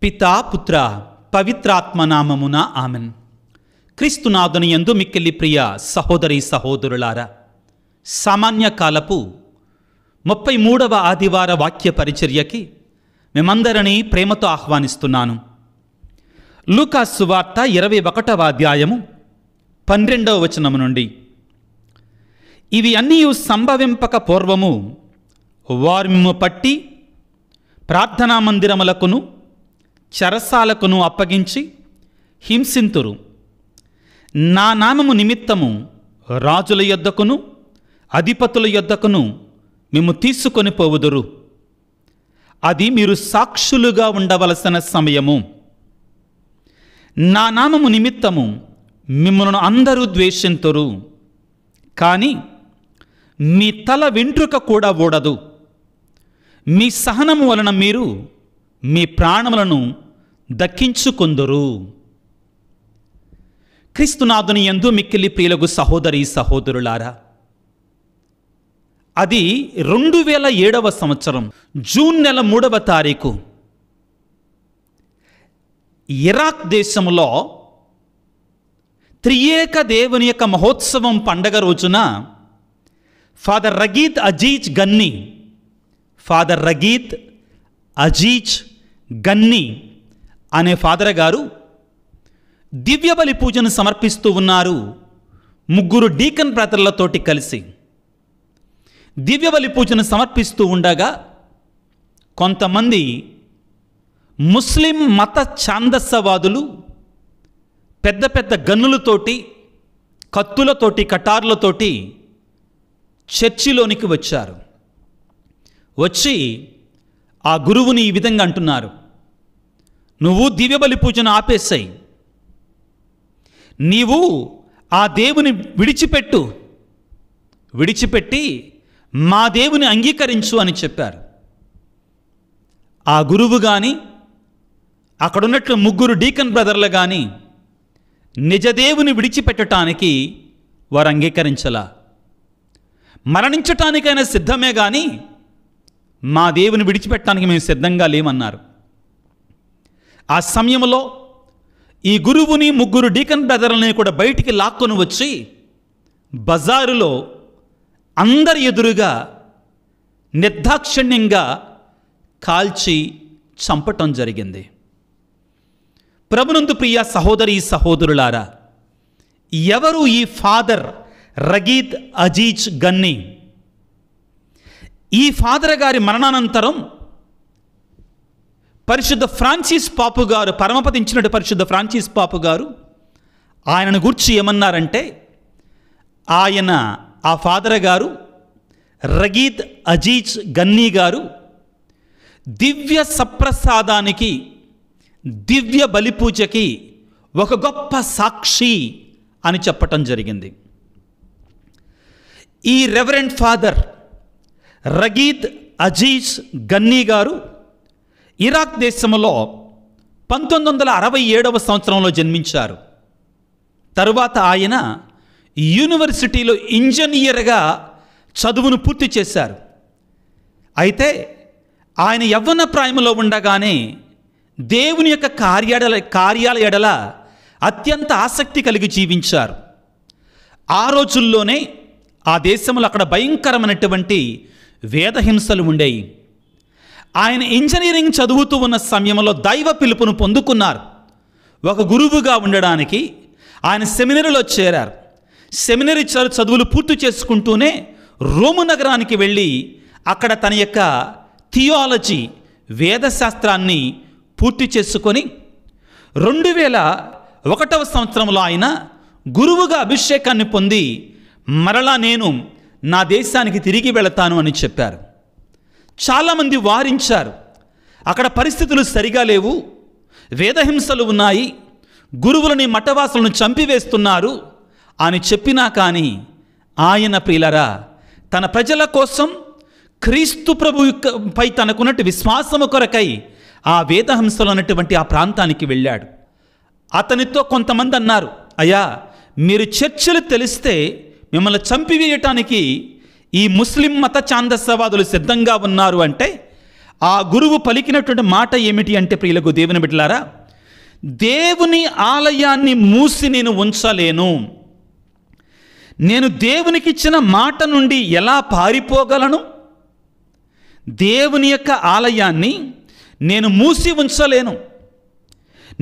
పితా పుత్ర పవిత్రాత్మ నామమున ఆమెన్. క్రీస్తునాథుని యందు మిక్కిలి ప్రియ సహోదరి సహోదరులారా, సామాన్య కాలపు 33వ ఆదివార వాక్య పరిచర్యకి మేమందరినీ ప్రేమతో ఆహ్వానిస్తున్నాను. లూకా సువార్త 21వ అధ్యాయము 12వ వచనము నుండి. ఇవి అన్నీ సంభవింపక పూర్వము వారు మిమ్ము పట్టి ప్రార్థనా మందిరములకును చెరసాలకును అప్పగించి హింసింతురు. నా నామము నిమిత్తము రాజుల యొద్దకును అధిపతుల యొద్దకును మిమ్ము తీసుకొని పోవుదురు. అది మీరు సాక్షులుగా ఉండవలసిన సమయము. నా నామము నిమిత్తము మిమ్మల్ని అందరూ ద్వేషింతురు, కానీ మీ తల వెంట్రుక కూడా ఊడదు. మీ సహనము వలన మీరు మీ ప్రాణములను దక్కించుకొందురు. క్రీస్తునాథుని యందు మిక్కిలి ప్రియులకు సహోదరి సహోదరులారా, అది 2007వ సంవత్సరం జూన్ నెల 3వ తారీఖు ఇరాక్ దేశంలో త్రియేక దేవుని యొక్క మహోత్సవం పండగ రోజున ఫాదర్ రగీద్ అజీజ్ గన్నీ అనే ఫాదర్ గారు దివ్య బలి పూజను సమర్పిస్తూ ఉన్నారు. 3 డీకన్ బ్రదర్లతోటి కలిసి దివ్య బలి పూజను సమర్పిస్తూ ఉండగా కొంతమంది ముస్లిం మత ఛాందసవాదులు పెద్ద పెద్ద గన్నులతోటి, కత్తులతోటి, కటార్లతోటి చర్చిలోనికి వచ్చారు. వచ్చి ఆ గురువుని ఈ విధంగా అంటున్నారు, నువ్వు దివ్యబలి పూజను ఆపేసాయి, నీవు ఆ దేవుని విడిచిపెట్టి మా దేవుని అంగీకరించు అని చెప్పారు. ఆ గురువు కానీ అక్కడున్నట్లు 3 డీకన్ బ్రదర్లు కానీ నిజదేవుని విడిచిపెట్టడానికి వారు అంగీకరించలా. మరణించటానికైనా సిద్ధమే కానీ మా దేవుని విడిచిపెట్టడానికి మేము సిద్ధంగా లేమన్నారు. ఆ సమయంలో ఈ గురువుని 3 డీకన్ బ్రదర్లని కూడా బయటికి లాక్కొని వచ్చి బజారులో అందరి ఎదురుగా నిర్దాక్షిణ్యంగా కాల్చి చంపటం జరిగింది. ప్రభునందు ప్రియ సహోదరి సహోదరులారా, ఎవరు ఈ ఫాదర్ రగీద్ అజీజ్ గన్నీ? ఈ ఫాదర్ గారి మరణానంతరం పరిశుద్ధ ఫ్రాన్సిస్ పాపు గారు, పరమపదించినట్టు పరిశుద్ధ ఫ్రాన్సిస్ పాపు గారు ఆయనను గురించి ఏమన్నారంటే, ఆ ఫాదర్ గారు రగీద్ అజీజ్ గన్నీ గారు దివ్య సప్రసాదానికి, దివ్య బలిపూజకి ఒక గొప్ప సాక్షి అని చెప్పటం జరిగింది. ఈ రెవరెండ్ ఫాదర్ రగీద్ అజీజ్ గన్నీ గారు ఇరాక్ దేశంలో 1967వ సంవత్సరంలో జన్మించారు. తరువాత ఆయన యూనివర్సిటీలో ఇంజనీర్గా చదువును పూర్తి చేశారు. అయితే ఆయన యవ్వన ప్రాయంలో ఉండగానే దేవుని యొక్క కార్యాల ఎడల అత్యంత ఆసక్తి కలిగి జీవించారు. ఆ రోజుల్లోనే ఆ దేశంలో అక్కడ భయంకరమైనటువంటి వేదహింసలు ఉండేవి. ఆయన ఇంజనీరింగ్ చదువుతూ ఉన్న సమయంలో దైవ పిలుపును పొందుకున్నారు. ఒక గురువుగా ఉండడానికి ఆయన సెమినరీలో చేరారు. సెమినరీ చదువులు పూర్తి చేసుకుంటూనే రోము నగరానికి వెళ్ళి అక్కడ తన యొక్క థియాలజీ, వేదశాస్త్రాన్ని పూర్తి చేసుకొని 2001వ సంవత్సరంలో ఆయన గురువుగా అభిషేకాన్ని పొంది మరలా నేను నా దేశానికి తిరిగి వెళతాను అని చెప్పారు. చాలామంది వారించారు, అక్కడ పరిస్థితులు సరిగా లేవు, వేదహింసలు ఉన్నాయి, గురువులని మఠవాసులను చంపివేస్తున్నారు అని చెప్పినా కానీ ఆయన ప్రియులరా తన ప్రజల కోసం, క్రీస్తు ప్రభుపై తనకున్నట్టు విశ్వాసము కొరకై ఆ వేదహింసలు అన్నటువంటి ఆ ప్రాంతానికి వెళ్ళాడు. అతనితో కొంతమంది అన్నారు, అయ్యా మీరు చర్చలు తెలిస్తే మిమ్మల్ని చంపివేయటానికి ఈ ముస్లిం మత ఛాందసవాదులు సిద్ధంగా ఉన్నారు అంటే ఆ గురువు పలికినటువంటి మాట ఏమిటి అంటే, ప్రియులకు దేవుని బిడ్డలారా, దేవుని ఆలయాన్ని మూసి నేను ఉంచలేను. నేను దేవునికి ఇచ్చిన మాట నుండి ఎలా పారిపోగలను? దేవుని యొక్క ఆలయాన్ని నేను మూసి ఉంచలేను.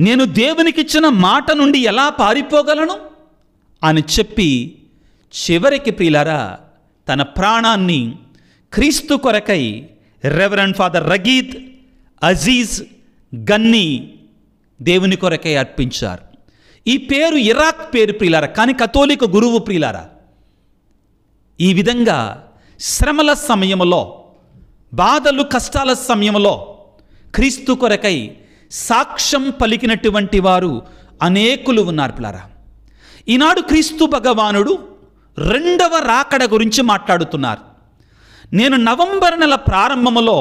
నేను దేవునికి ఇచ్చిన మాట నుండి ఎలా పారిపోగలను అని చెప్పి చివరికి ప్రియులారా తన ప్రాణాన్ని క్రీస్తు కొరకై రెవరెండ్ ఫాదర్ రగీద్ అజీజ్ గన్నీ దేవుని కొరకై అర్పించారు. ఈ పేరు ఇరాక్ పేరు ప్రియులారా, కానీ కథోలిక గురువు ప్రియులారా. ఈ విధంగా శ్రమల సమయంలో, బాధలు కష్టాల సమయంలో క్రీస్తు కొరకై సాక్ష్యం పలికినటువంటి వారు అనేకులు ఉన్నారు ప్రియులారా. ఈనాడు క్రీస్తు భగవానుడు రెండవ రాకడ గురించి మాట్లాడుతున్నారు. నేను నవంబర్ నెల ప్రారంభంలో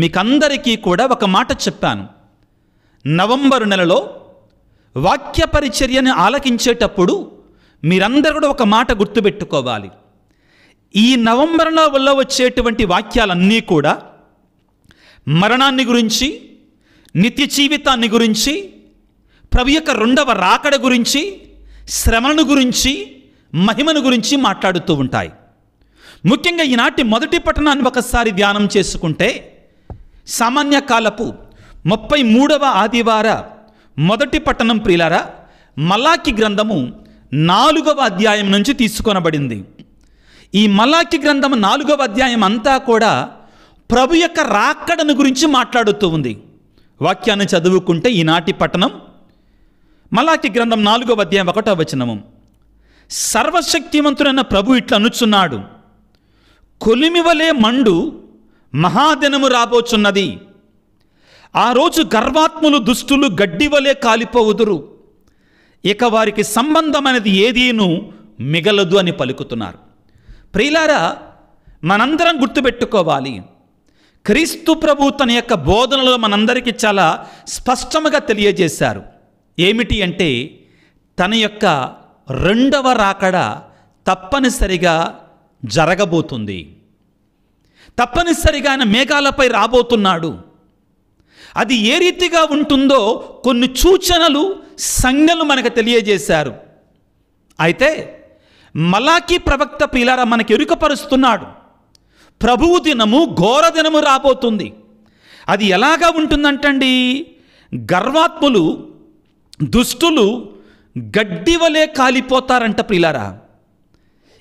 మీకందరికీ కూడా ఒక మాట చెప్పాను. నవంబరు నెలలో వాక్య పరిచర్యని ఆలకించేటప్పుడు మీరందరూ కూడా ఒక మాట గుర్తుపెట్టుకోవాలి. ఈ నవంబర్లో వల్ల వచ్చేటువంటి వాక్యాలన్నీ కూడా మరణాన్ని గురించి, నిత్య జీవితాన్ని గురించి, ప్రభు యొక్క రెండవ రాకడ గురించి, శ్రమను గురించి, మహిమను గురించి మాట్లాడుతూ ఉంటాయి. ముఖ్యంగా ఈనాటి మొదటి పట్టణాన్ని ఒకసారి ధ్యానం చేసుకుంటే, సామాన్య కాలపు 33వ ఆదివార మొదటి పట్టణం ప్రియులారా, మలాకి గ్రంథము 4వ అధ్యాయం నుంచి తీసుకొనబడింది. ఈ మలాకి గ్రంథం 4వ అధ్యాయం అంతా కూడా ప్రభు యొక్క రాకడను గురించి మాట్లాడుతూ ఉంది. వాక్యాన్ని చదువుకుంటే ఈనాటి పట్టణం మలాకి గ్రంథం 4వ అధ్యాయం 1వ వచనము, సర్వశక్తిమంతుడైన ప్రభు ఇట్లా అనుచున్నాడు, కొలిమివలే మండు మహాదినము రాబోచున్నది. ఆ రోజు గర్వాత్ములు దుష్టులు గడ్డివలే కాలిపోవుదురు, ఇక వారికి సంబంధమైనది ఏదీను మిగలదు అని పలుకుతున్నారు. ప్రియులారా, మనందరం గుర్తుపెట్టుకోవాలి, క్రీస్తు ప్రభు తన యొక్క బోధనలో మనందరికీ చాలా స్పష్టంగా తెలియజేశారు. ఏమిటి అంటే, తన యొక్క రెండవ రాకడ తప్పనిసరిగా జరగబోతుంది. తప్పనిసరిగా ఆయన మేఘాలపై రాబోతున్నాడు. అది ఏ రీతిగా ఉంటుందో కొన్ని సూచనలు, సంజ్ఞలు మనకు తెలియజేశారు. అయితే మలాకి ప్రవక్త ప్రియులారా మనకి ఎరుకపరుస్తున్నాడు, ప్రభువు దినము, ఘోర దినము రాబోతుంది. అది ఎలాగా ఉంటుందంటండి, గర్వాత్ములు దుష్టులు గడ్డివలే కాలిపోతారంట ప్రియులారా.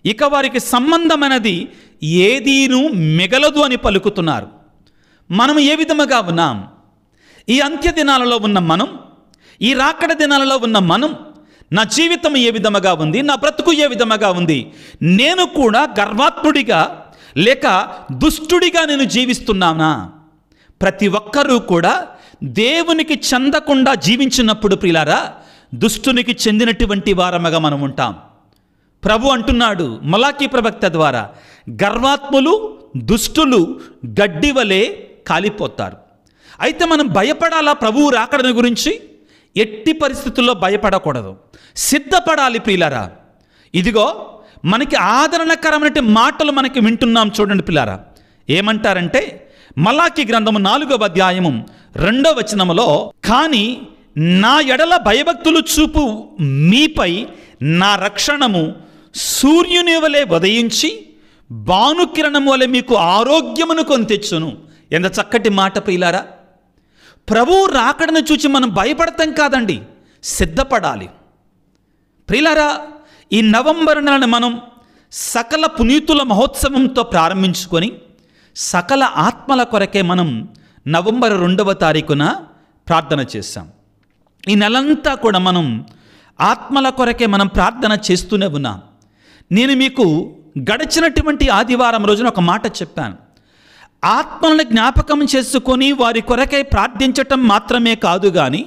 ఇక వారికి సంబంధమైనది ఏదీను మిగలదు అని పలుకుతున్నారు. మనం ఏ విధముగా ఉన్నాం? ఈ అంత్య దినాలలో ఉన్న మనం, ఈ రాకడ దినాలలో ఉన్న మనం, నా జీవితం ఏ విధముగా ఉంది, నా బ్రతుకు ఏ విధముగా ఉంది? నేను కూడా గర్వాత్ముడిగా లేక దుష్టుడిగా నేను జీవిస్తున్నానా? ప్రతి ఒక్కరూ కూడా దేవునికి చెందకుండా జీవించినప్పుడు ప్రియులారా దుష్టునికి చెందినటువంటి వారముగా మనం ఉంటాం. ప్రభు అంటున్నాడు మలాకి ప్రవక్త ద్వారా, గర్వాత్ములు దుష్టులు గడ్డివలే కాలిపోతారు. అయితే మనం భయపడాలా ప్రభువు రాకడని గురించి? ఎట్టి పరిస్థితుల్లో భయపడకూడదు, సిద్ధపడాలి ప్రియులారా. ఇదిగో మనకి ఆదరణకరమైన మాటలు మనకి వింటున్నాం. చూడండి ప్రియులారా, ఏమంటారంటే మలాకి గ్రంథము 4వ అధ్యాయము 2వ వచనములో, కానీ నా ఎడల భయభక్తులు చూపు మీపై నా రక్షణము సూర్యుని వలె ఉదయించి భానుకిరణం వలె మీకు ఆరోగ్యమును కొని తెచ్చును. ఎంత చక్కటి మాట ప్రియులారా. ప్రభువు రాకడను చూచి మనం భయపడతాం కాదండి, సిద్ధపడాలి ప్రియులారా. ఈ నవంబర్ నెలను మనం సకల పునీతుల మహోత్సవంతో ప్రారంభించుకొని సకల ఆత్మల కొరకే మనం నవంబర్ 2వ తారీఖున ప్రార్థన చేశాం. ఈ నెలంతా కూడా మనం ఆత్మల కొరకే మనం ప్రార్థన చేస్తూనే ఉన్నాం. నేను మీకు గడిచినటువంటి ఆదివారం రోజున ఒక మాట చెప్పాను. ఆత్మలను జ్ఞాపకం చేసుకొని వారి కొరకై ప్రార్థించటం మాత్రమే కాదు, కానీ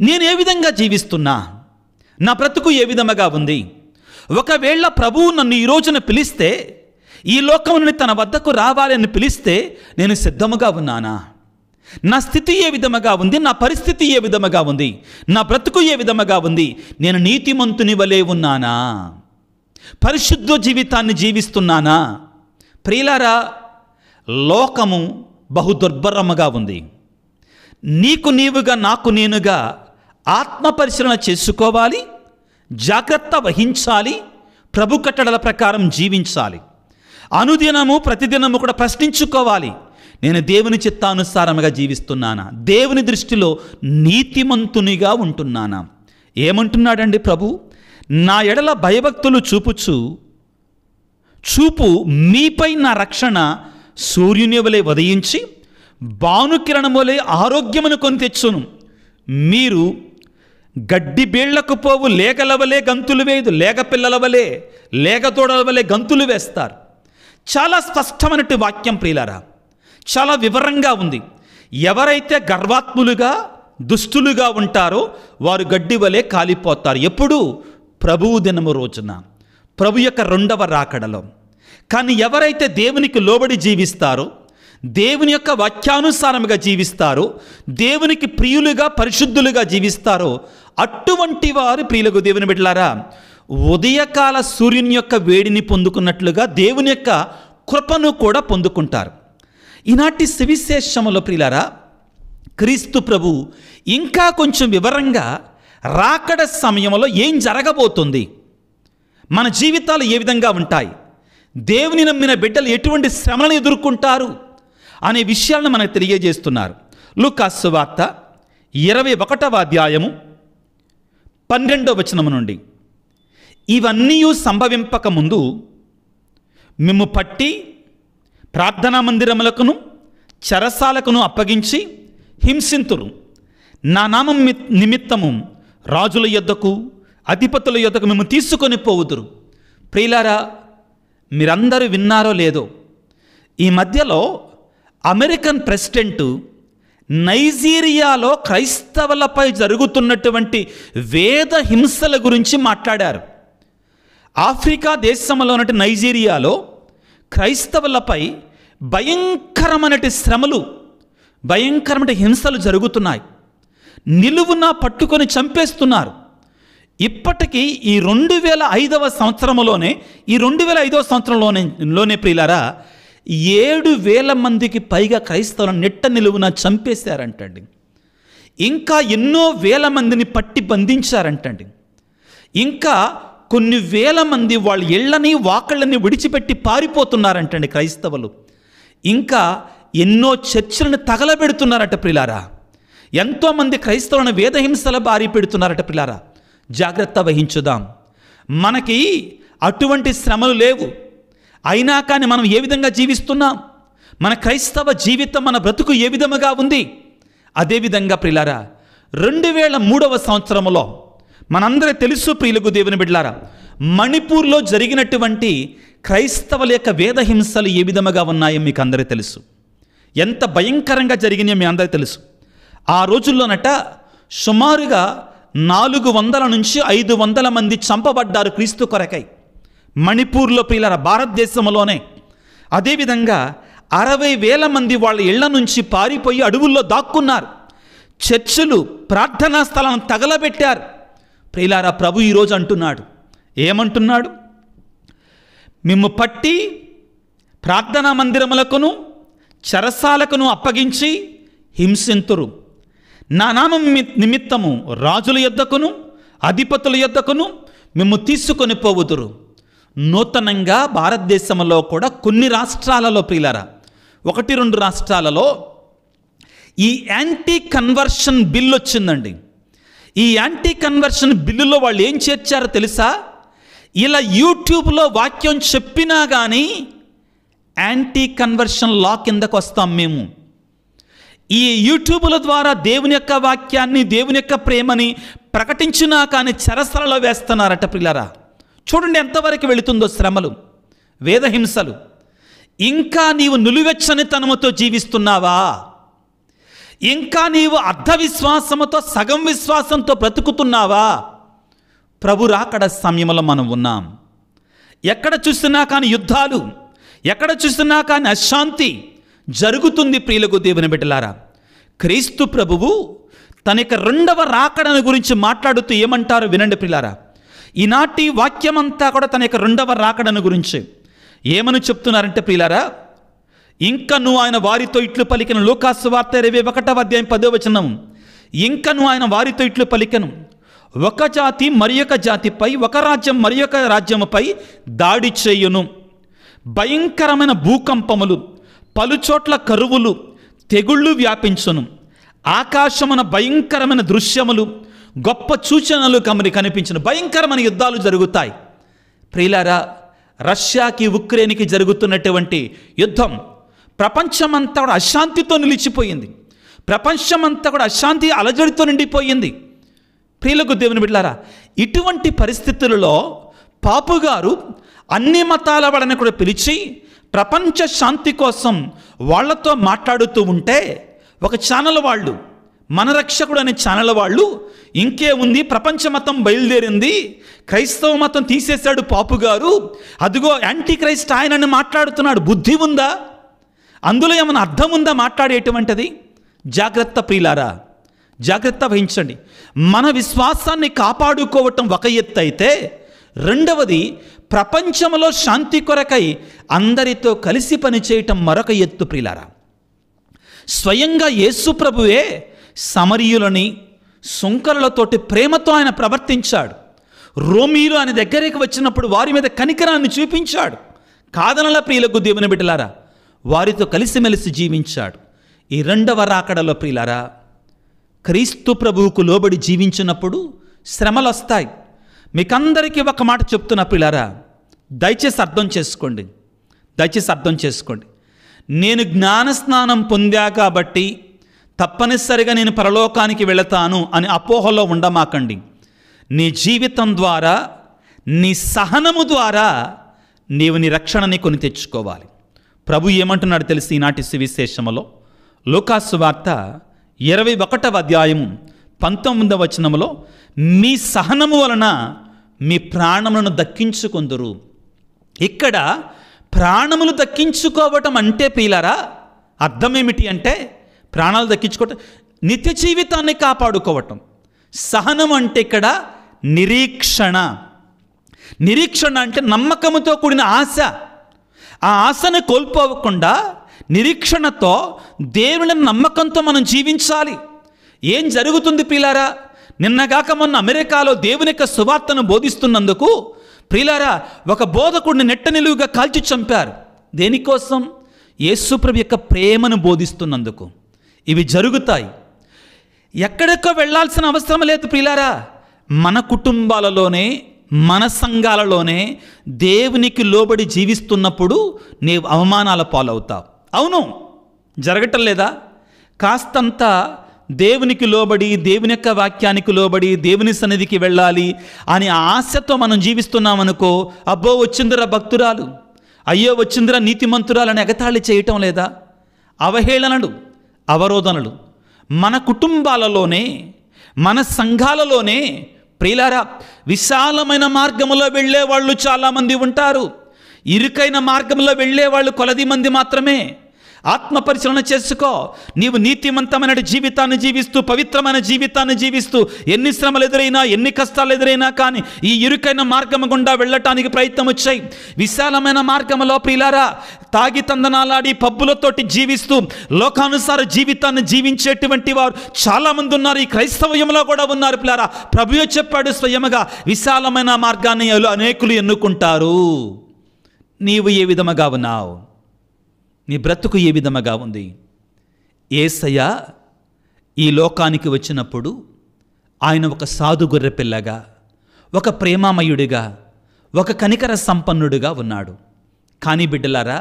నేను ఏ విధంగా జీవిస్తున్నా, నా బ్రతుకు ఏ విధముగా ఉంది? ఒకవేళ ప్రభువు నన్ను ఈ రోజున పిలిస్తే, ఈ లోకం నుండి తన వద్దకు రావాలని పిలిస్తే నేను సిద్ధముగా ఉన్నానా? నా స్థితి ఏ విధముగా ఉంది? నా పరిస్థితి ఏ విధముగా ఉంది? నా బ్రతుకు ఏ విధముగా ఉంది? నేను నీతిమంతుని వలె ఉన్నానా? పరిశుద్ధ జీవితాన్ని జీవిస్తున్నానా? ప్రియులారా, లోకము బహు దుర్భరముగా ఉంది. నీకు నీవుగా నాకు నేనుగా ఆత్మ పరిశీలన చేసుకోవాలి, జాగ్రత్త వహించాలి, ప్రభు కట్టడల ప్రకారం జీవించాలి. అనుదినము ప్రతిదినము కూడా ప్రశ్నించుకోవాలి, నేను దేవుని చిత్తానుసారముగా జీవిస్తున్నానా, దేవుని దృష్టిలో నీతిమంతునిగా ఉంటున్నానా. ఏమంటున్నాడండి ప్రభు? నా ఎడల భయభక్తులు చూపు మీపై నా రక్షణ సూర్యుని వలె ఉదయించి భానుకిరణము వలె ఆరోగ్యమును కొని తెచ్చును. మీరు గడ్డి బీళ్లకు పోవు లేగల వలె గంతులు వేయదు, లేగ పిల్లల వలె లేగ తోడల వలె గంతులు వేస్తారు. చాలా స్పష్టమైనటువంటి వాక్యం ప్రియులారా, చాలా వివరంగా ఉంది. ఎవరైతే గర్వాత్ములుగా దుష్టులుగా ఉంటారో వారు గడ్డి వలె కాలిపోతారు. ఎప్పుడు? ప్రభువు దినము రోజున, ప్రభు యొక్క రెండవ రాకడలో. కానీ ఎవరైతే దేవునికి లోబడి జీవిస్తారో, దేవుని యొక్క వాక్యానుసారముగా జీవిస్తారో, దేవునికి ప్రియులుగా పరిశుద్ధులుగా జీవిస్తారో అటువంటి వారు ప్రియులకు దేవుని బిడ్డలారా ఉదయకాల సూర్యుని యొక్క వేడిని పొందుకున్నట్లుగా దేవుని యొక్క కృపను కూడా పొందుకుంటారు. ఈనాటి సువిశేషములో ప్రియులారా క్రీస్తు ప్రభు ఇంకా కొంచెం వివరంగా రాకడ సమయంలో ఏం జరగబోతుంది, మన జీవితాలు ఏ విధంగా ఉంటాయి, దేవుని నమ్మిన బిడ్డలు ఎటువంటి శ్రమలను ఎదుర్కొంటారు అనే విషయాలను మనకు తెలియజేస్తున్నారు. లూకాసు సువార్త 21వ అధ్యాయము 12వ వచనము నుండి, ఇవన్నీ సంభవింపక ముందు మిమ్ము పట్టి ప్రార్థనా మందిరములకును చెరసాలకును అప్పగించి హింసింతురు. నా నామం నిమిత్తము రాజుల యొద్దకు అధిపతుల యొద్దకు మేము తీసుకొని పోవుదురు. ప్రియులారా, మీరందరూ విన్నారో లేదో, ఈ మధ్యలో అమెరికన్ ప్రెసిడెంట్ నైజీరియాలో క్రైస్తవులపై జరుగుతున్నటువంటి వేద హింసల గురించి మాట్లాడారు. ఆఫ్రికా దేశంలో ఉన్నటువంటి నైజీరియాలో క్రైస్తవులపై భయంకరమైన శ్రమలు, భయంకరమైన హింసలు జరుగుతున్నాయి. నిలువున పట్టుకొని చంపేస్తున్నారు. ఇప్పటికీ ఈ 2005వ సంవత్సరంలోనే, ఈ 2005వ సంవత్సరంలోనే ప్రియులారా 7,000 మందికి పైగా క్రైస్తవులను నెట్ట నిలువున చంపేశారంటండి. ఇంకా ఎన్నో వేల మందిని పట్టి బంధించారంటండి. ఇంకా కొన్ని వేల మంది వాళ్ళ ఇళ్ళని వాకళ్ళని విడిచిపెట్టి పారిపోతున్నారంటండి క్రైస్తవులు. ఇంకా ఎన్నో చర్చిలను తగలబెడుతున్నారట ప్రియులారా. ఎంతోమంది క్రైస్తవులను వేదహింసల బారి పెడుతున్నారట ప్రియులారా. జాగ్రత్త వహించుదాం. మనకి అటువంటి శ్రమలు లేవు, అయినా కానీ మనం ఏ విధంగా జీవిస్తున్నాం, మన క్రైస్తవ జీవితం, మన బ్రతుకు ఏ విధముగా ఉంది. అదేవిధంగా ప్రియులారా 2003వ సంవత్సరంలో మనందరూ తెలుసు ప్రియులకు దేవుని బిడ్డలారా, మణిపూర్లో జరిగినటువంటి క్రైస్తవుల యొక్క వేదహింసలు ఏ విధముగా ఉన్నాయో మీకు అందరూ తెలుసు. ఎంత భయంకరంగా జరిగినాయో మీ అందరూ తెలుసు. ఆ రోజుల్లోనట సుమారుగా 400 నుంచి 500 మంది చంపబడ్డారు క్రీస్తు కొరకై మణిపూర్లో ప్రియులారా, భారతదేశంలోనే. అదేవిధంగా 60,000 మంది వాళ్ళ ఇళ్ల నుంచి పారిపోయి అడవుల్లో దాక్కున్నారు. చర్చిలు, ప్రార్థనా స్థలాలను తగలబెట్టారు. ప్రియులారా, ప్రభు ఈరోజు అంటున్నాడు, ఏమంటున్నాడు? మిమ్ము పట్టి ప్రార్థనా మందిరములకును చెరసాలకును అప్పగించి హింసింతురు. నా నామం నిమిత్తము రాజుల యొద్దకును అధిపతుల యొద్దకును మిమ్ము తీసుకొని పోవుదురు. నూతనంగా భారతదేశంలో కూడా కొన్ని రాష్ట్రాలలో ప్రియులారా, 1-2 రాష్ట్రాలలో ఈ యాంటీ కన్వర్షన్ బిల్ వచ్చిందండి. ఈ యాంటీ కన్వర్షన్ బిల్లులో వాళ్ళు ఏం చేర్చారో తెలుసా? ఇలా యూట్యూబ్లో వాక్యం చెప్పినా కానీ యాంటీ కన్వర్షన్ లా కిందకు వస్తాం మేము. ఈ యూట్యూబ్ల ద్వారా దేవుని యొక్క వాక్యాన్ని, దేవుని యొక్క ప్రేమని ప్రకటించినా కానీ చెరసలలో వేస్తున్నారట ప్రియులారా. చూడండి ఎంతవరకు వెళుతుందో శ్రమలు, వేదహింసలు. ఇంకా నీవు నిలువెచ్చనితనముతో జీవిస్తున్నావా? ఇంకా నీవు అర్ధ విశ్వాసముతో, సగం విశ్వాసంతో బ్రతుకుతున్నావా? ప్రభు రాకడ సమయంలో మనం ఉన్నాం. ఎక్కడ చూసినా కానీ యుద్ధాలు, ఎక్కడ చూసినా కానీ అశాంతి జరుగుతుంది ప్రియులకు దేవుని బిడ్డలారా. క్రీస్తు ప్రభువు తన యొక్క 2వ రాకడను గురించి మాట్లాడుతూ ఏమంటారో వినండి ప్రియులారా. ఈనాటి వాక్యమంతా కూడా తన యొక్క 2వ రాకడను గురించి ఏమని చెప్తున్నారంటే ప్రియులారా, ఇంకను ఆయన వారితో ఇట్లు పలికెను. లూకాసు వార్త 21:10. ఇంకను ఆయన వారితో ఇట్లు పలికెను, ఒక జాతి మరి ఒక జాతిపై, ఒక రాజ్యం మరి ఒక రాజ్యముపై దాడి చేయును. భయంకరమైన భూకంపములు, పలుచోట్ల కరువులు, తెగుళ్ళు వ్యాపించును. ఆకాశమున భయంకరమైన దృశ్యములు, గొప్ప సూచనలు కనిపించును. భయంకరమైన యుద్ధాలు జరుగుతాయి. ప్రియులారా, రష్యాకి ఉక్రెయిన్కి జరుగుతున్నటువంటి యుద్ధం ప్రపంచమంతా కూడా అశాంతితో నిలిచిపోయింది. ప్రపంచమంతా కూడా అశాంతి అలజడితో నిండిపోయింది. ప్రియులకు దేవుని బిడ్డలారా, ఇటువంటి పరిస్థితులలో పాపుగారు అన్ని మతాల వాళ్ళని కూడా పిలిచి ప్రపంచ శాంతి కోసం వాళ్లతో మాట్లాడుతూ ఉంటే, ఒక ఛానల్ వాళ్ళు, మన రక్షకుడు అనే ఛానల్ వాళ్ళు, ఇంకే ఉంది, ప్రపంచ మతం బయలుదేరింది, క్రైస్తవ మతం తీసేశాడు పాపుగారు, అదిగో యాంటీ క్రైస్ట్ ఆయనని మాట్లాడుతున్నాడు. బుద్ధి ఉందా? అందులో ఏమైనా అర్థం ఉందా మాట్లాడేటువంటిది? జాగ్రత్త ప్రియులారా, జాగ్రత్త వహించండి. మన విశ్వాసాన్ని కాపాడుకోవటం ఒక ఎత్తు అయితే, రెండవది ప్రపంచంలో శాంతి కొరకై అందరితో కలిసి పనిచేయటం మరొక ఎత్తు ప్రియులారా. స్వయంగా యేసు ప్రభువే సమరీయులని సుంకరులతోటి ప్రేమతో ఆయన ప్రవర్తించాడు. రోమీలు ఆయన దగ్గరికి వచ్చినప్పుడు వారి మీద కనికరాన్ని చూపించాడు. కాదనల ప్రియులకు దేవుని బిడ్డలారా, వారితో కలిసిమెలిసి జీవించాడు. ఈ రెండవ రాకడలో ప్రియులారా, క్రీస్తు ప్రభువుకు లోబడి జీవించినప్పుడు శ్రమలు వస్తాయి. మీకందరికీ ఒక మాట చెప్తున్నా ప్రియులారా, దయచేసి అర్థం చేసుకోండి, దయచేసి అర్థం చేసుకోండి. నేను జ్ఞానస్నానం పొందా కాబట్టి తప్పనిసరిగా నేను పరలోకానికి వెళతాను అని అపోహలో ఉండమాకండి. నీ జీవితం ద్వారా, నీ సహనము ద్వారా నీవు నీ రక్షణని కొని తెచ్చుకోవాలి. ప్రభు ఏమంటున్నాడు తెలిసి ఈనాటి సువిశేషములో, లూకాసు వార్త 21:19 మీ సహనము వలన మీ ప్రాణములను దక్కించుకొందురు. ఇక్కడ ప్రాణములు దక్కించుకోవటం అంటే ప్రియులారా అర్థం ఏమిటి అంటే, ప్రాణాలు దక్కించుకోవటం, నిత్య జీవితాన్ని కాపాడుకోవటం. సహనం అంటే ఇక్కడ నిరీక్షణ. నిరీక్షణ అంటే నమ్మకముతో కూడిన ఆశ. ఆ ఆశను కోల్పోకుండా నిరీక్షణతో, దేవుని నమ్మకంతో మనం జీవించాలి. ఏం జరుగుతుంది ప్రియులారా? నిన్నగాక మొన్న అమెరికాలో దేవుని యొక్క సువార్తను బోధిస్తున్నందుకు ప్రియులారా ఒక బోధకుడిని నెట్ట నిలువుగా కాల్చి చంపారు. దేనికోసం? యేసుప్రభు యొక్క ప్రేమను బోధిస్తున్నందుకు. ఇవి జరుగుతాయి. ఎక్కడికో వెళ్ళాల్సిన అవసరం లేదు ప్రియులారా. మన కుటుంబాలలోనే, మన సంఘాలలోనే దేవునికి లోబడి జీవిస్తున్నప్పుడు నీవు అవమానాల పాలవుతావు. అవును, జరగటం లేదా? కాస్తంత దేవునికి లోబడి, దేవుని యొక్క వాక్యానికి లోబడి, దేవుని సన్నిధికి వెళ్ళాలి అని ఆశతో మనం జీవిస్తున్నామనుకో, అబ్బో వచ్చిందిరా భక్తురాలు, అయ్యో వచ్చిందిరా నీతిమంతురాలని ఎగతాళి చేయటం లేదా? అవహేళనలు, అవరోధనలు మన కుటుంబాలలోనే, మన సంఘాలలోనే ప్రియులారా విశాలమైన మార్గంలో వెళ్ళే వాళ్ళు చాలామంది ఉంటారు. ఇరుకైన మార్గంలో వెళ్ళే వాళ్ళు కొలది మంది మాత్రమే. ఆత్మపరిశీలన చేసుకో. నీవు నీతిమంతమైన జీవితాన్ని జీవిస్తూ, పవిత్రమైన జీవితాన్ని జీవిస్తూ, ఎన్ని శ్రమలు ఎదురైనా, ఎన్ని కష్టాలు ఎదురైనా కానీ ఈ ఇరుకైన మార్గం గుండా వెళ్ళటానికి ప్రయత్నం వచ్చాయి. విశాలమైన మార్గంలో ప్రియులారా తాగి తందనాలాడి పబ్బులతోటి జీవిస్తూ లోకానుసార జీవితాన్ని జీవించేటువంటి వారు చాలామంది ఉన్నారు. ఈ క్రైస్తవ్యంలో కూడా ఉన్నారు ప్రియులారా. ప్రభువే చెప్పాడు స్వయముగా, విశాలమైన మార్గాన్ని అనేకులు ఎన్నుకుంటారు. నీవు ఏ విధముగా ఉన్నావు? నీ బ్రతుకు ఏ విధముగా ఉంది? యేసయ్య ఈ లోకానికి వచ్చినప్పుడు ఆయన ఒక సాధు గొర్రెపిల్లగా, ఒక ప్రేమామయుడిగా, ఒక కనికర సంపన్నుడిగా ఉన్నాడు. కానీ బిడ్డలారా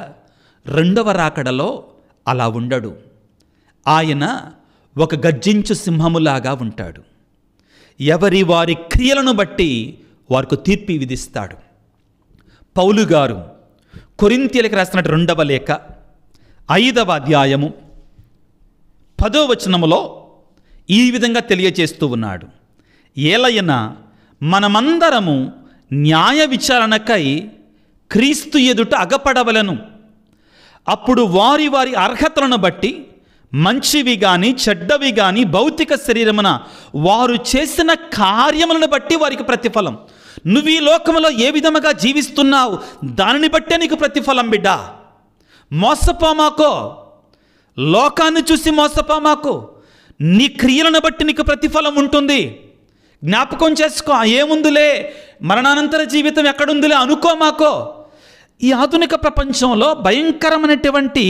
రెండవ రాకడలో అలా ఉండడు. ఆయన ఒక గర్జించు సింహములాగా ఉంటాడు. ఎవరి వారి క్రియలను బట్టి వారికి తీర్పు విధిస్తాడు. పౌలు గారు కొరింథీయులకు రాసిన 2వ లేఖ 5వ అధ్యాయము 10వ వచనములో ఈ విధంగా తెలియచేస్తూ ఉన్నాడు. ఏలయన మనమందరము న్యాయ విచారణకై క్రీస్తు ఎదుట అగపడవలను. అప్పుడు వారి వారి అర్హతలను బట్టి మంచివి కానీ చెడ్డవి కానీ భౌతిక శరీరమున వారు చేసిన కార్యములను బట్టి వారికి ప్రతిఫలం. నువ్వు ఈ లోకంలో ఏ విధముగా జీవిస్తున్నావు దానిని బట్టే నీకు ప్రతిఫలం బిడ్డ. మోసపోమాకో, లోకాన్ని చూసి మోసపోమాకో. నీ క్రియలను బట్టి నీకు ప్రతిఫలం ఉంటుంది. జ్ఞాపకం చేసుకో. ఏముందిలే, మరణానంతర జీవితం ఎక్కడుందిలే అనుకోమాకో. ఈ ఆధునిక ప్రపంచంలో భయంకరమైనటువంటి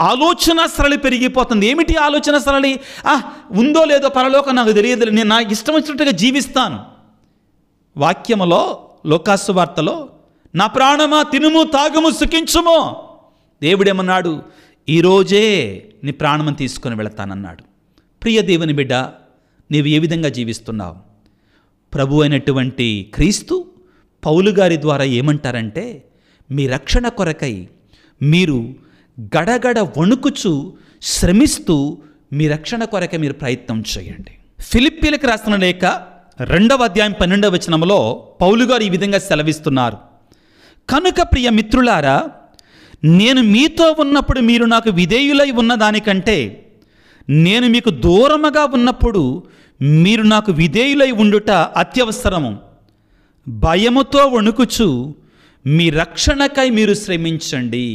ఆలోచన సరళి పెరిగిపోతుంది. ఏమిటి ఆలోచన సరళి? ఉందో లేదో పరలోకం నాకు తెలియదు, నేను నాకు ఇష్టం వచ్చినట్టుగా జీవిస్తాను. వాక్యములో, లోకాసు వార్తలో, నా ప్రాణమా తినుము తాగుము సుఖించుము, దేవుడేమన్నాడు? ఈరోజే నీ ప్రాణం తీసుకొని వెళతానన్నాడు. ప్రియ దేవుని బిడ్డ, నీవు ఏ విధంగా జీవిస్తున్నావు? ప్రభు అయినటువంటి క్రీస్తు పౌలు గారి ద్వారా ఏమంటారంటే, మీ రక్షణ కొరకై మీరు గడగడ వణుకుచు శ్రమిస్తూ మీ రక్షణ కొరకై మీరు ప్రయత్నం చేయండి. ఫిలిప్పీలకు రాసిన లేఖ 2వ అధ్యాయం 12వ వచనంలో పౌలు గారు ఈ విధంగా సెలవిస్తున్నారు. కనుక ప్రియ మిత్రులారా, నేను మీతో ఉన్నప్పుడు మీరు నాకు విధేయులై ఉన్న దానికంటే నేను మీకు దూరముగా ఉన్నప్పుడు మీరు నాకు విధేయులై ఉండుట అత్యవసరము. భయముతో వణుకుచు మీ రక్షణకై మీరు శ్రమించండి.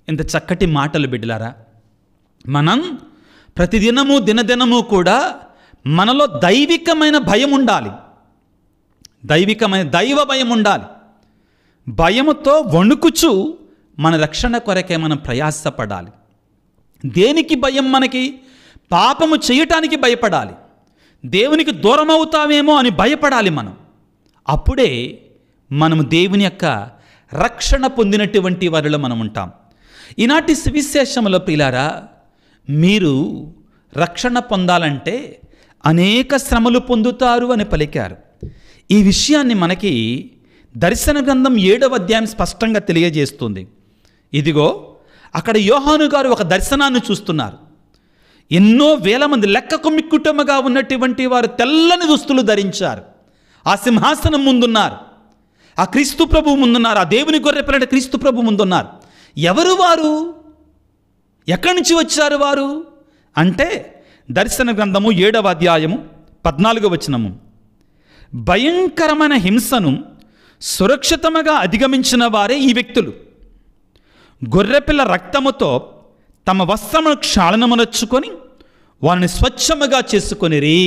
ఇంత చక్కటి మాటలు బిడ్డలారా. మనం ప్రతిదినము దినదినము కూడా మనలో దైవికమైన భయం ఉండాలి. దైవ భయం ఉండాలి. భయముతో వణుకుచు మన రక్షణ కొరకే మనం ప్రయాసపడాలి. దేనికి భయం? మనకి పాపము చేయటానికి భయపడాలి. దేవునికి దూరం అవుతామేమో అని భయపడాలి మనం. అప్పుడే మనము దేవుని యొక్క రక్షణ పొందినటువంటి వారిలో మనం ఉంటాం. ఈనాటి సువిశేషములో ప్రియులారా, మీరు రక్షణ పొందాలంటే అనేక శ్రమలు పొందుతారు అని పలికారు. ఈ విషయాన్ని మనకి దర్శన గ్రంథం 7వ అధ్యాయం స్పష్టంగా తెలియజేస్తుంది. ఇదిగో అక్కడ యోహాను గారు ఒక దర్శనాన్ని చూస్తున్నారు. ఎన్నో వేల మంది, లెక్కకు మిక్కుటముగా ఉన్నటువంటి వారు తెల్లని దుస్తులు ధరించారు. ఆ సింహాసనం ముందున్నారు, ఆ క్రీస్తు ప్రభు ముందున్నారు, ఆ దేవుని గొర్రెపిల్ల క్రీస్తు ప్రభు ముందున్నారు. ఎవరు వారు? ఎక్కడి నుంచి వచ్చారు వారు అంటే, దర్శన గ్రంథము 7వ అధ్యాయము 14వ వచనము, భయంకరమైన హింసను సురక్షితముగా అధిగమించిన వారే ఈ వ్యక్తులు. గొర్రెపిల్ల రక్తముతో తమ వస్త్రమును క్షాళనమునర్చుకొని వారిని స్వచ్ఛముగా చేసుకొనిరి.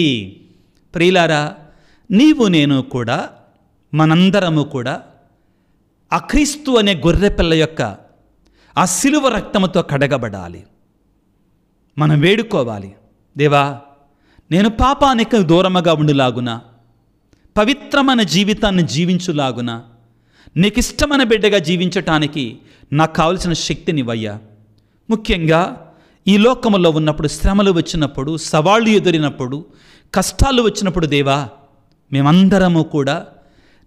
ప్రియులారా, నీవు నేను కూడా, మనందరము కూడా ఆ క్రీస్తు అనే గొర్రెపిల్ల యొక్క ఆ సిలువ రక్తముతో కడగబడాలి. మనం వేడుకోవాలి, దేవా నేను పాపానికి దూరముగా ఉండులాగున, పవిత్రమైన జీవితాన్ని జీవించులాగున, నీకు ఇష్టమైన బిడ్డగా జీవించటానికి నాకు కావలసిన శక్తినివయ్యా. ముఖ్యంగా ఈ లోకములో ఉన్నప్పుడు, శ్రమలు వచ్చినప్పుడు, సవాళ్ళు ఎదురినప్పుడు, కష్టాలు వచ్చినప్పుడు, దేవా మేమందరము కూడా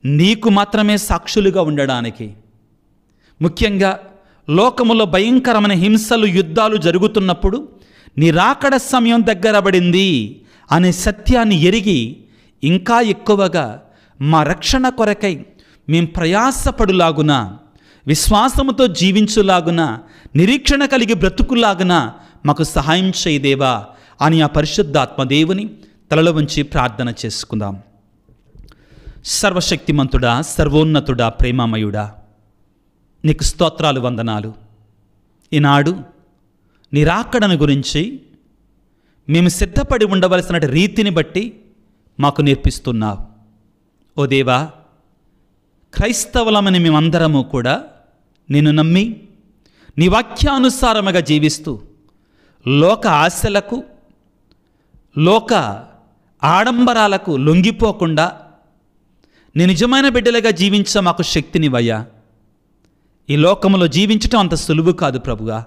నీకు మాత్రమే సాక్షులుగా ఉండడానికి, ముఖ్యంగా లోకములో భయంకరమైన హింసలు, యుద్ధాలు జరుగుతున్నప్పుడు నీ రాకడ సమయం దగ్గర పడింది అనే సత్యాన్ని ఎరిగి ఇంకా ఎక్కువగా మా రక్షణ కొరకై మేము ప్రయాసపడులాగున, విశ్వాసముతో జీవించులాగున, నిరీక్షణ కలిగి బ్రతుకులాగున మాకు సహాయం చేయదేవా అని ఆ పరిశుద్ధాత్మ దేవుని తలలో ఉంచి ప్రార్థన చేసుకుందాం. సర్వశక్తిమంతుడా, సర్వోన్నతుడా, ప్రేమమయుడా, నీకు స్తోత్రాలు, వందనాలు. ఈనాడు నీ రాకడను గురించి మేము సిద్ధపడి ఉండవలసిన రీతిని బట్టి మాకు నేర్పిస్తున్నావు. ఓ దేవా, క్రైస్తవులమని మేమందరము కూడా నిన్ను నమ్మి నీ వాక్యానుసారముగా జీవిస్తూ లోక ఆశలకు, లోక ఆడంబరాలకు లొంగిపోకుండా నీ నిజమైన బిడ్డలుగా జీవించ మాకు శక్తినివయ్యా. ఈ లోకములో జీవించటం అంత సులువు కాదు ప్రభుగా.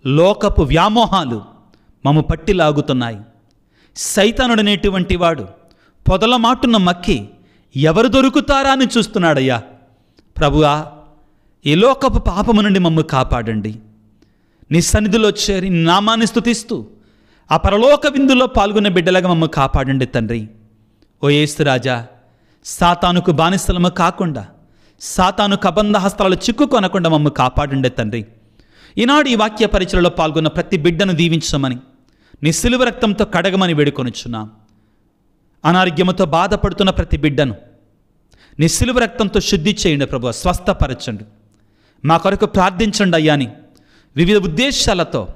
లోకపు వ్యామోహాలు మమ్ము పట్టి లాగుతున్నాయి. సైతానుడనేటువంటి వాడు పొదల మాటున మక్కి ఎవరు దొరుకుతారా అని చూస్తున్నాడయ్యా. ప్రభువా, ఈ లోకపు పాపము నుండి మమ్ము కాపాడండి. నీ సన్నిధిలో చేరి నామాన్ని స్తుతిస్తూ ఆ పరలోక విందులో పాల్గొనే బిడ్డలుగా మమ్ము కాపాడండి తండ్రి. ఓ యేసు రాజా, సాతానుకు బానిసలము కాకుండా, సాతాను కబంధ హస్తాలు చిక్కుకొనకుండా మమ్ము కాపాడండి తండ్రి. ఈనాడు ఈ వాక్య పరిచయలో పాల్గొన్న ప్రతి బిడ్డను దీవించమని, నీ సిలువ రక్తంతో కడగమని వేడుకొనుచున్నాం. అనారోగ్యముతో బాధపడుతున్న ప్రతి బిడ్డను నీ సిలువ రక్తంతో శుద్ధి చేయండి ప్రభు, స్వస్థపరచండి. మా కొరకు ప్రార్థించండి అయ్యా అని వివిధ ఉద్దేశాలతో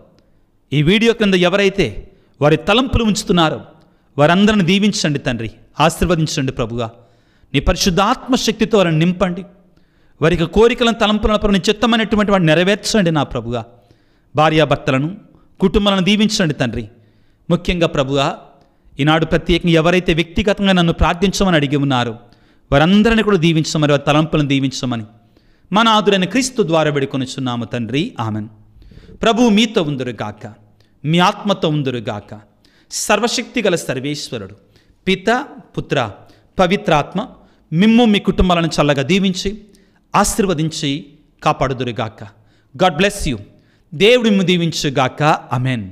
ఈ వీడియో క్రింద ఎవరైతే వారి తలంపులు ఉంచుతున్నారో వారందరిని దీవించండి తండ్రి, ఆశీర్వదించండి ప్రభుగా. నీ పరిశుద్ధాత్మ శక్తితో వారిని నింపండి. వారికి కోరికలను తలంపులను నీ చిత్తమైనటువంటి వాటిని నెరవేర్చండి నా ప్రభుగా. భార్యాభర్తలను కుటుంబాలను దీవించండి తండ్రి. ముఖ్యంగా ప్రభుగా ఈనాడు ప్రత్యేకంగా ఎవరైతే వ్యక్తిగతంగా నన్ను ప్రార్థించమని అడిగి ఉన్నారో వారందరినీ కూడా దీవించమని, వారి తలంపులను దీవించమని మన ఆదురైన క్రీస్తు ద్వారా వేడుకొనుచున్నాము తండ్రి. ఆమెన్. ప్రభువు మీతో ఉందురుగాక, మీ ఆత్మతో ఉందురుగాక. సర్వశక్తి గల సర్వేశ్వరుడు పిత, పుత్ర, పవిత్రాత్మ మిమ్ము మీ కుటుంబాలను చల్లగా దీవించి ఆశీర్వదించి కాపాడుదురుగాక. God bless you. దేవుడు మిమ్ము దీవించుగాక. ఆమెన్.